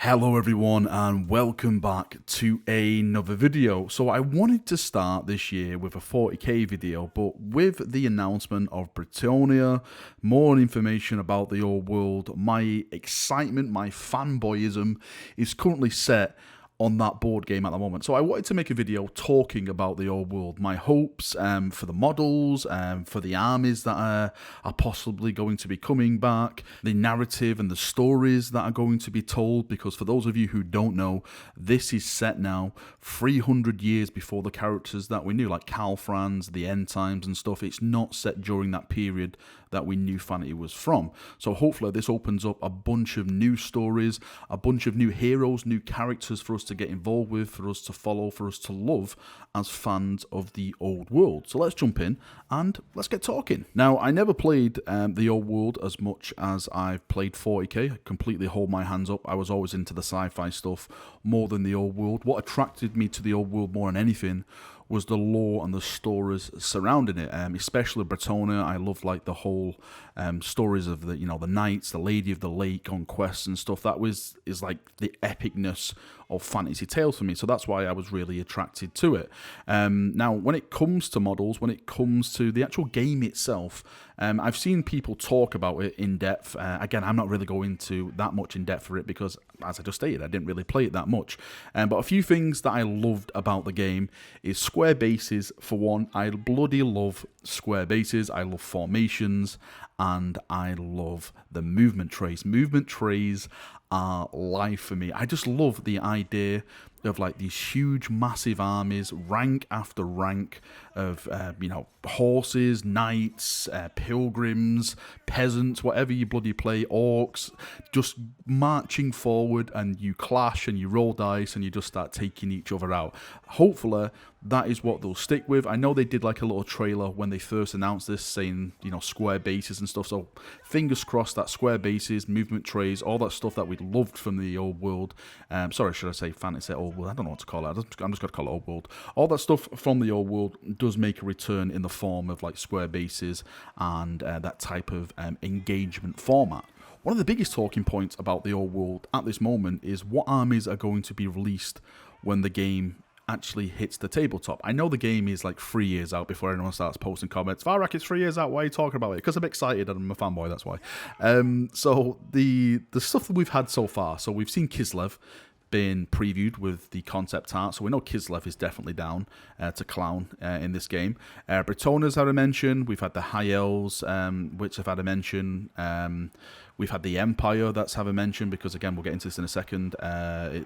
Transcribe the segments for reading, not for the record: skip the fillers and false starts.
Hello everyone and welcome back to another video. So I wanted to start this year with a 40k video, but with the announcement of Bretonnia, more information about the old world, my excitement, my fanboyism is currently set on that board game at the moment. So I wanted to make a video talking about the old world, my hopes for the models, for the armies that are possibly going to be coming back, the narrative and the stories that are going to be told, because for those of you who don't know, this is set now 300 years before the characters that we knew, like Calfrans, the End Times and stuff. It's not set during that period that we knew fantasy was from. So hopefully this opens up a bunch of new stories, a bunch of new heroes, new characters for us to get involved with, for us to follow, for us to love as fans of the old world. So let's jump in and let's get talking. Now, I never played the old world as much as I've played 40k. I completely hold my hands up. I was always into the sci-fi stuff more than the old world. What attracted me to the old world more than anything was the lore and the stories surrounding it, especially Bretonnia. I love like the whole stories of the the knights, the Lady of the Lake on quests and stuff. That is like the epicness of fantasy tales for me, so that's why I was really attracted to it. Now, when it comes to models, when it comes to the actual game itself, I've seen people talk about it in depth. Again, I'm not really going to that much in depth for it because, as I just stated, I didn't really play it that much. But a few things that I loved about the game is square bases, for one. I bloody love square bases. I love formations, and I love the movement trays. Movement trays are life for me. I just love the idea of like these huge massive armies, rank after rank of horses, knights, pilgrims, peasants, whatever you bloody play, orcs, just marching forward, and you clash and you roll dice and you just start taking each other out. Hopefully that is what they'll stick with. I know they did like a little trailer when they first announced this saying, square bases and stuff, so fingers crossed that square bases, movement trays, all that stuff that we loved from the old world, sorry, should I say fantasy old world? I don't know what to call it. I'm just going to call it old world. All that stuff from the old world does make a return in the form of like square bases and that type of engagement format. One of the biggest talking points about the old world at this moment is what armies are going to be released when the game actually hits the tabletop. I know the game is like 3 years out before anyone starts posting comments. Valrak, it's 3 years out. Why are you talking about it? Because I'm excited and I'm a fanboy, that's why. So the stuff that we've had so far, so we've seen Kislev been previewed with the concept art, so we know Kislev is definitely down to clown in this game. Bretonnia's had a mention. We've had the High Elves, which have had a mention. We've had the Empire that's have a mention, because again, we'll get into this in a second.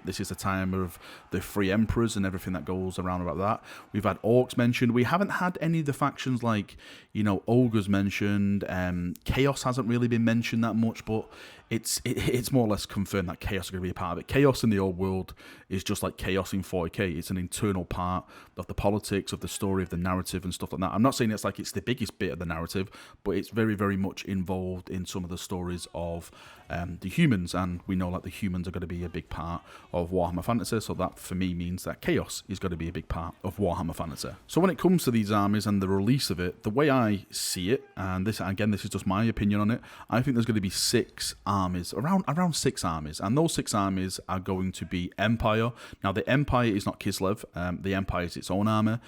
This is the time of the three emperors and everything that goes around about that. We've had orcs mentioned. We haven't had any of the factions like, ogres mentioned. Chaos hasn't really been mentioned that much, but it's more or less confirmed that chaos is going to be a part of it. Chaos in the old world is just like chaos in 40k. It's an internal part of the politics, of the story, of the narrative and stuff like that. I'm not saying it's like it's the biggest bit of the narrative, but it's very, very much involved in some of the stories of the humans, and we know like the humans are going to be a big part of Warhammer Fantasy, so that for me means that chaos is going to be a big part of Warhammer Fantasy. So when it comes to these armies and the release of it, the way I see it, and this is just my opinion on it, I think there's going to be 6 armies, around 6 armies, and those 6 armies are going to be Empire. Now the Empire is not Kislev, the Empire is its own army,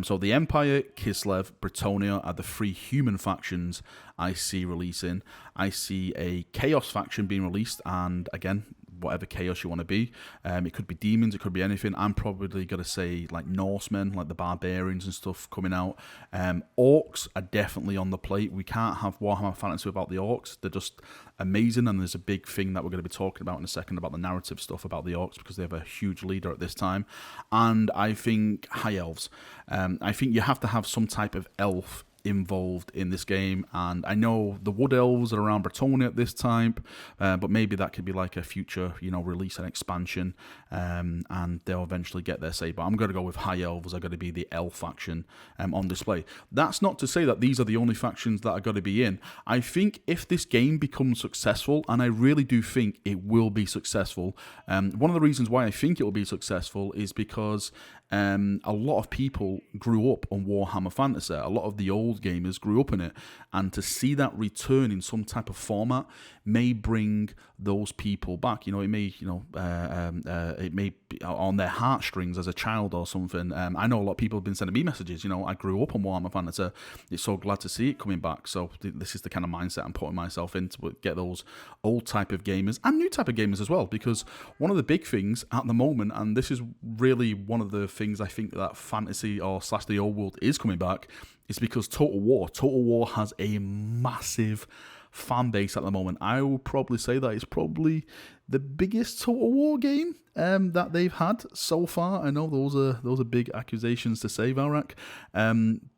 so the Empire, Kislev, Bretonnia are the 3 human factions I see releasing. I see a Chaos faction being released, and again, whatever chaos you want to be. It could be demons, it could be anything. I'm probably going to say like Norsemen, like the barbarians and stuff coming out. Orcs are definitely on the plate. We can't have Warhammer Fantasy without the orcs. They're just amazing, and there's a big thing that we're going to be talking about in a second about the narrative stuff about the orcs, because they have a huge leader at this time. And I think High Elves. I think you have to have some type of elf involved in this game, and I know the Wood Elves are around Bretonnia at this time, but maybe that could be like a future release and expansion, and they'll eventually get their say. But I'm going to go with High Elves are going to be the elf faction on display. That's not to say that these are the only factions that are going to be in. I think if this game becomes successful, and I really do think it will be successful, one of the reasons why I think it will be successful is because a lot of people grew up on Warhammer Fantasy. A lot of the old old gamers grew up in it, and to see that return in some type of format may bring those people back. It may, it may be on their heartstrings as a child or something. I know a lot of people have been sending me messages. I grew up on Warhammer Fantasy. It's so glad to see it coming back. So this is the kind of mindset I'm putting myself into, but get those old type of gamers and new type of gamers as well. Because one of the big things at the moment, and this is really one of the things I think that fantasy or / the old world is coming back, is because Total War has a massive fan base at the moment. I will probably say that it's probably the biggest Total War game that they've had so far. I know those are big accusations to say, Valrak,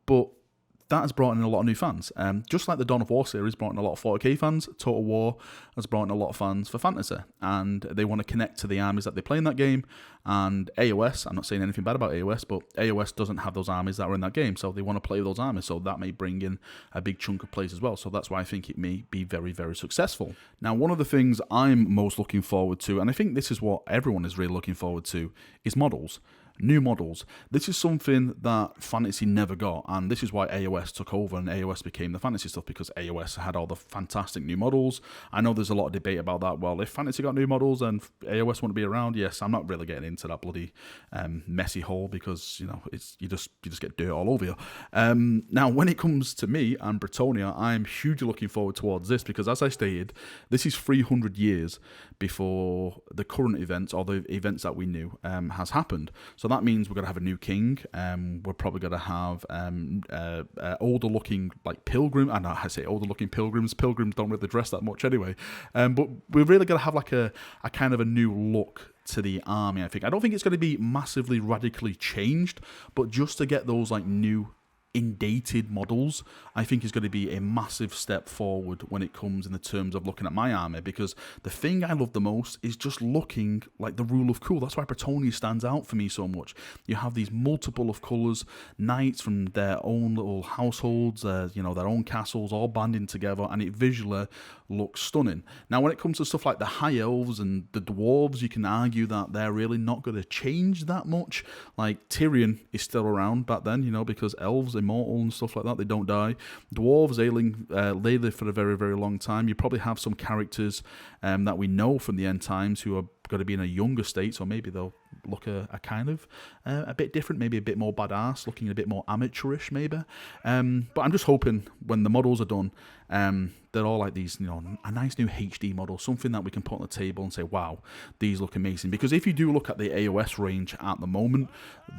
but that has brought in a lot of new fans. Just like the Dawn of War series brought in a lot of 40k fans, Total War has brought in a lot of fans for fantasy, and they want to connect to the armies that they play in that game. And AOS, I'm not saying anything bad about AOS, but AOS doesn't have those armies that are in that game, so they want to play those armies, so that may bring in a big chunk of players as well. So that's why I think it may be very, very successful. Now, one of the things I'm most looking forward to, and I think this is what everyone is really looking forward to, is models. New models. This is something that fantasy never got, and this is why AOS took over and AOS became the fantasy stuff, because AOS had all the fantastic new models. I know there's a lot of debate about that. Well, if fantasy got new models, then AOS wouldn't be around. Yes, I'm not really getting into that bloody messy hole, because it's you just get dirt all over you. Now, when it comes to me and Bretonnia, I'm hugely looking forward towards this, because as I stated, this is 300 years before the current events or the events that we knew has happened. So that means we're going to have a new king. We're probably going to have older looking like pilgrims. I say older looking pilgrims. Pilgrims don't really dress that much anyway. But we're really going to have like a kind of a new look to the army, I think. I don't think it's going to be massively radically changed, but just to get those like new dated models, I think is going to be a massive step forward when it comes in the terms of looking at my army, because the thing I love the most is just looking like the rule of cool. That's why Bretonnia stands out for me so much. You have these multiple of colours, knights from their own little households, their own castles, all banding together, and it visually looks stunning. Now, when it comes to stuff like the high elves and the dwarves, you can argue that they're really not going to change that much. Like Tyrion is still around back then, because elves, immortal and stuff like that, they don't die. Dwarves, they live for a very, very long time. You probably have some characters that we know from the end times who are going to be in a younger state, so maybe they'll look a kind of a bit different, maybe a bit more badass, looking a bit more amateurish maybe. But I'm just hoping when the models are done, they're all like these, a nice new HD model, something that we can put on the table and say, wow, these look amazing. Because if you do look at the AOS range at the moment,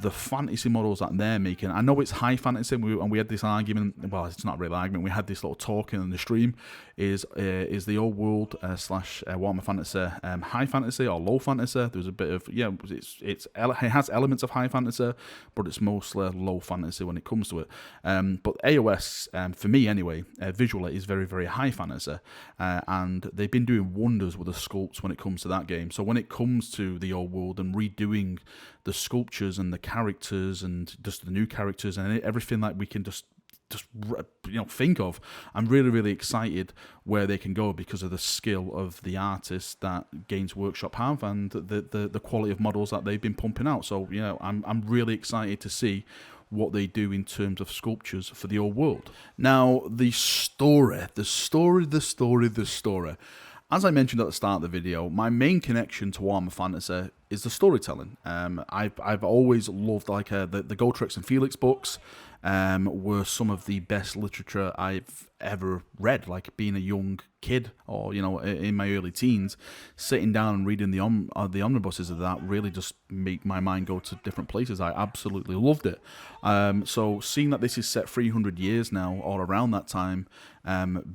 the fantasy models that they're making, I know it's high fantasy, and we had this argument, well, it's not really an argument, we had this little talk in the stream, is the old world / Warhammer Fantasy high fantasy or low fantasy? There's a bit of, it has elements of high fantasy, but it's mostly low fantasy when it comes to it. But AOS, for me anyway, visually is very, very high fantasy, and they've been doing wonders with the sculpts when it comes to that game. So when it comes to the old world and redoing the sculptures and the characters and just the new characters and everything that we can just think of, I'm really, really excited where they can go because of the skill of the artists that Games Workshop have and the quality of models that they've been pumping out. So I'm really excited to see what they do in terms of sculptures for the old world. Now, the story. As I mentioned at the start of the video, my main connection to Warhammer Fantasy is the storytelling. I've always loved the Gotrek and Felix books. Were some of the best literature I've ever read, like being a young kid or in my early teens, sitting down and reading the omnibuses of that really just make my mind go to different places. I absolutely loved it. So seeing that this is set 300 years now or around that time,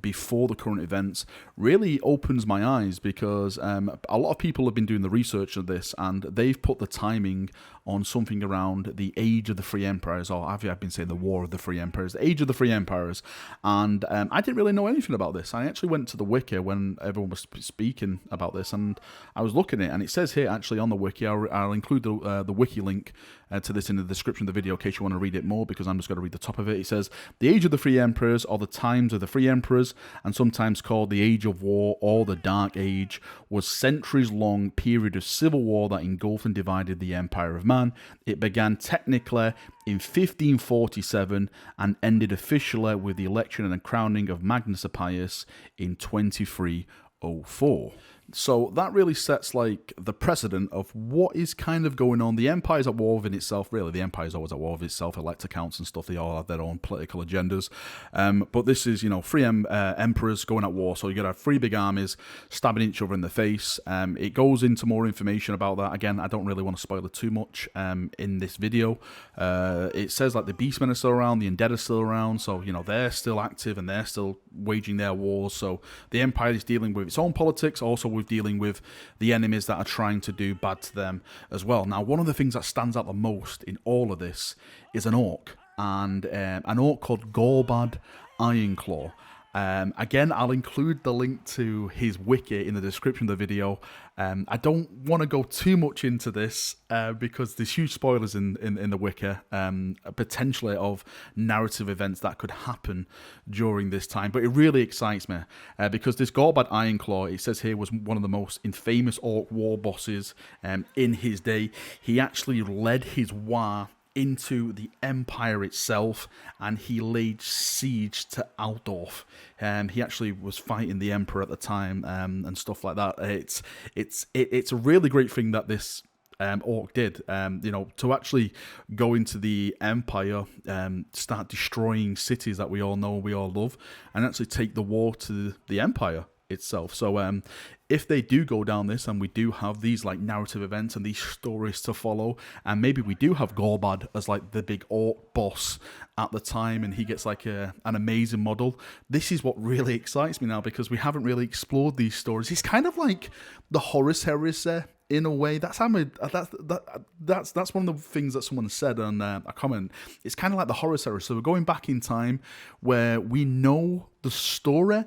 before the current events, really opens my eyes, because a lot of people have been doing the research of this and they've put the timing on something around the Age of the Free Empires, or I've been saying the War of the Free Empires, the Age of the Free Empires, and I didn't really know anything about this. I actually went to the wiki when everyone was speaking about this, and I was looking at it, and it says here actually on the wiki, I'll include the wiki link to this in the description of the video in case you want to read it more, because I'm just going to read the top of it. It says, the Age of the Free Emperors, or the Times of the Free Emperors, and sometimes called the Age of War or the Dark Age, was centuries-long period of civil war that that engulfed and divided the Empire of Man. It began technically in 1547 and ended officially with the election and crowning of Magnus Appius in 2304. So that really sets like the precedent of what is kind of going on. The Empire's at war within itself, really. The Empire's always at war with itself, elector counts and stuff. They all have their own political agendas. But this is, you know, three emperors going at war. So you got to have three big armies stabbing each other in the face. It goes into more information about that. Again, I don't really want to spoil it too much in this video. It says like the Beastmen are still around, the Undead are still around. So, you know, they're still active and they're still waging their wars. So the Empire is dealing with its own politics, also with dealing with the enemies that are trying to do bad to them as well. Now, one of the things that stands out the most in all of this is an orc, and an orc called Gorbad Ironclaw. Again, I'll include the link to his wiki in the description of the video. I don't want to go too much into this because there's huge spoilers in the wiki, potentially of narrative events that could happen during this time. But it really excites me because this Gorbad Ironclaw, it says here, was one of the most infamous orc war bosses in his day. He actually led his war into the Empire itself, and he laid siege to Altdorf. He actually was fighting the Emperor at the time and stuff like that. It's a really great thing that this orc did, you know, to actually go into the Empire, start destroying cities that we all know, we all love, and actually take the war to the Empire itself. So if they do go down this and we do have these like narrative events and these stories to follow, and maybe we do have Gorbad as like the big orc boss at the time and he gets like an amazing model, this is what really excites me now, because we haven't really explored these stories. It's kind of like the Horus Heresy in a way. That's how that's one of the things that someone said on a comment. It's kind of like the Horus Heresy. So we're going back in time where we know the story,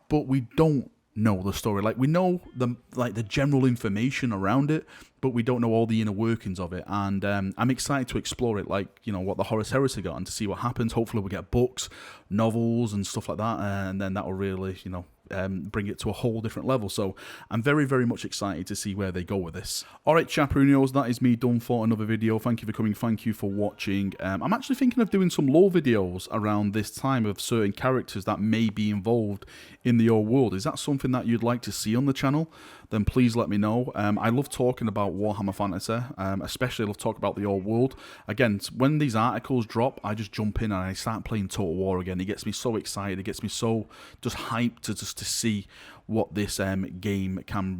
but we don't know the story. Like, we know the general information around it, but we don't know all the inner workings of it. And I'm excited to explore it, like, you know, what the Horus Heresy got, and to see what happens. Hopefully we'll get books, novels and stuff like that, and then that will really, you know, bring it to a whole different level. So I'm very, very much excited to see where they go with this. Alright, Chaperoonios, that is me done for another video. Thank you for coming, thank you for watching. I'm actually thinking of doing some lore videos around this time of certain characters that may be involved in the old world. Is that something that you'd like to see on the channel? Then please let me know. I love talking about Warhammer Fantasy, especially I love talking about the old world. Again, when these articles drop, I just jump in and I start playing Total War again. It gets me so excited, it gets me so just hyped to see what this game can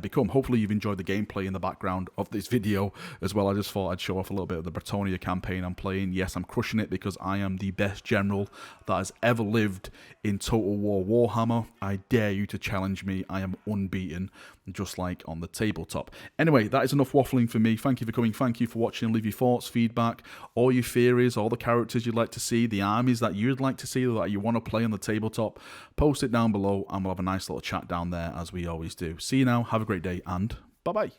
become. Hopefully you've enjoyed the gameplay in the background of this video as well. I just thought I'd show off a little bit of the Bretonnia campaign I'm playing. Yes, I'm crushing it because I am the best general that has ever lived in Total War Warhammer. I dare you to challenge me. I am unbeaten, just like on the tabletop. Anyway, that is enough waffling for me. Thank you for coming, thank you for watching. Leave your thoughts, feedback, all your theories, all the characters you'd like to see, the armies that you'd like to see, that you want to play on the tabletop. Post it down below and we'll have a nice little chat down there as we always do. See you now, have a great day, and bye-bye.